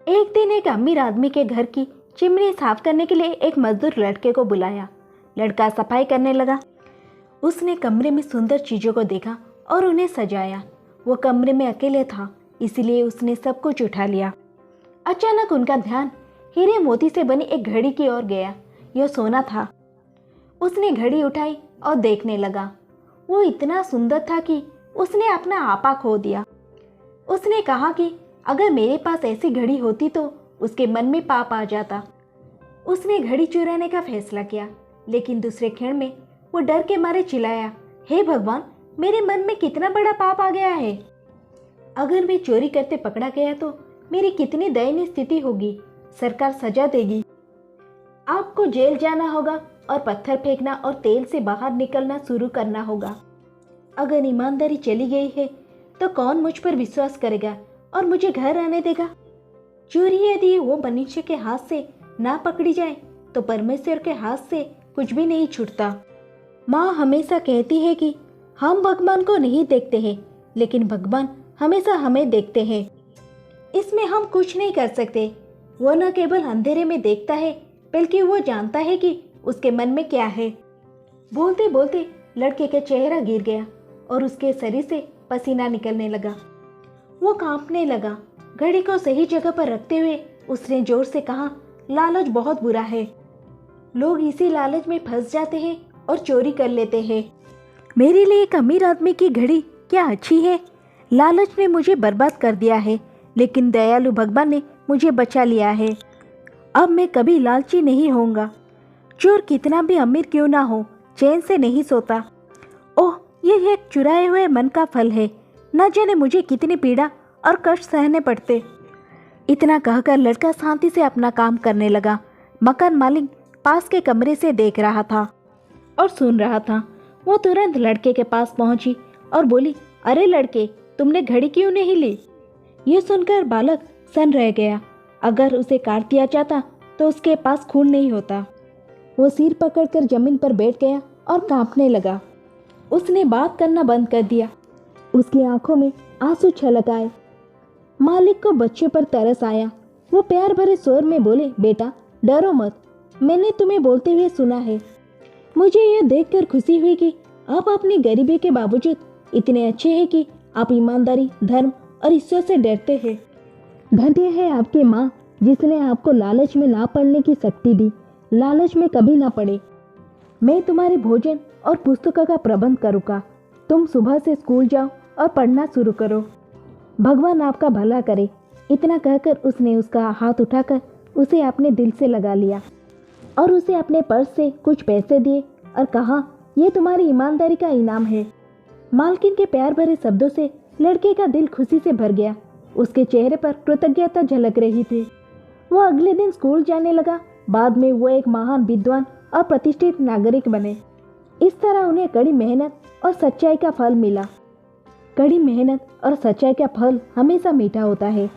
एक दिन एक अमीर आदमी के घर की चिमनी साफ करने के लिए एक मजदूर लड़के को बुलाया। लड़का सफाई करने लगा। उसने कमरे में सुंदर चीजों को देखा और उन्हें सजाया। वो कमरे में अकेले था, इसलिए उसने सब कुछ उठा लिया। अचानक उनका ध्यान हीरे मोती से बनी एक घड़ी की ओर गया। यह सोना था। उसने घड़ी उठाई और देखने लगा। वो इतना सुंदर था कि उसने अपना आपा खो दिया। उसने कहा कि अगर मेरे पास ऐसी घड़ी होती तो उसके मन में पाप आ जाता। उसने घड़ी चुराने का फैसला किया, लेकिन दूसरे क्षण में वो डर के मारे चिल्लाया, हे भगवान, मेरे मन में कितना बड़ा पाप आ गया है। अगर मैं चोरी करते पकड़ा गया तो मेरी कितनी दयनीय स्थिति होगी। सरकार सजा देगी। आपको जेल जाना होगा और पत्थर फेंकना और तेल से बाहर निकलना शुरू करना होगा। अगर ईमानदारी चली गई है तो कौन मुझ पर विश्वास करेगा और मुझे घर आने देगा। चोरी यदि वो मनुष्य के हाथ से ना पकड़ी जाए तो परमेश्वर के हाथ से कुछ भी नहीं छूटता। माँ हमेशा कहती है कि हम भगवान को नहीं देखते हैं, लेकिन भगवान हमेशा हमें देखते हैं। इसमें हम कुछ नहीं कर सकते। वो न केवल अंधेरे में देखता है, बल्कि वो जानता है कि उसके मन में क्या है। बोलते बोलते लड़के का चेहरा गिर गया और उसके शरीर से पसीना निकलने लगा। वो कांपने लगा। घड़ी को सही जगह पर रखते हुए उसने जोर से कहा, लालच बहुत बुरा है। लोग इसी लालच में फंस जाते हैं और चोरी कर लेते हैं। मेरे लिए एक अमीर आदमी की घड़ी क्या अच्छी है। लालच ने मुझे बर्बाद कर दिया है, लेकिन दयालु भगवान ने मुझे बचा लिया है। अब मैं कभी लालची नहीं होऊंगा। चोर कितना भी अमीर क्यों ना हो, चैन से नहीं सोता। ओह, ये एक चुराए हुए मन का फल है। न जाने मुझे कितनी पीड़ा और कष्ट सहने पड़ते। इतना कहकर लड़का शांति से अपना काम करने लगा। मकान मालिक पास के कमरे से देख रहा था और सुन रहा था। वो तुरंत लड़के के पास पहुंची और बोली, अरे लड़के, तुमने घड़ी क्यों नहीं ली? ये सुनकर बालक सन रह गया। अगर उसे काट दिया जाता तो उसके पास खून नहीं होता। वो सिर पकड़कर जमीन पर बैठ गया और कांपने लगा। उसने बात करना बंद कर दिया। उसकी आंखों में आंसू छलक आए। मालिक को बच्चे पर तरस आया। वो प्यार भरे स्वर में बोले, बेटा डरो मत, मैंने तुम्हें बोलते हुए सुना है। मुझे यह देखकर खुशी हुई कि आप अपनी गरीबी के बावजूद इतने अच्छे हैं कि आप ईमानदारी, धर्म और ईश्वर से डरते हैं। धन्य है आपकी माँ जिसने आपको लालच में ना पड़ने की शक्ति दी। लालच में कभी ना पड़े। मैं तुम्हारे भोजन और पुस्तकों का प्रबंध करूँगा। तुम सुबह से स्कूल जाओ और पढ़ना शुरू करो। भगवान आपका भला करे। इतना कहकर उसने उसका हाथ उठाकर उसे अपने दिल से लगा लिया और उसे अपने पर्स से कुछ पैसे दिए और कहा, यह तुम्हारी ईमानदारी का इनाम है। मालकिन के प्यार भरे शब्दों से लड़के का दिल खुशी से भर गया। उसके चेहरे पर कृतज्ञता झलक रही थी। वो अगले दिन स्कूल जाने लगा। बाद में वो एक महान विद्वान और प्रतिष्ठित नागरिक बने। इस तरह उन्हें कड़ी मेहनत और सच्चाई का फल मिला। कड़ी मेहनत और सच्चाई का फल हमेशा मीठा होता है।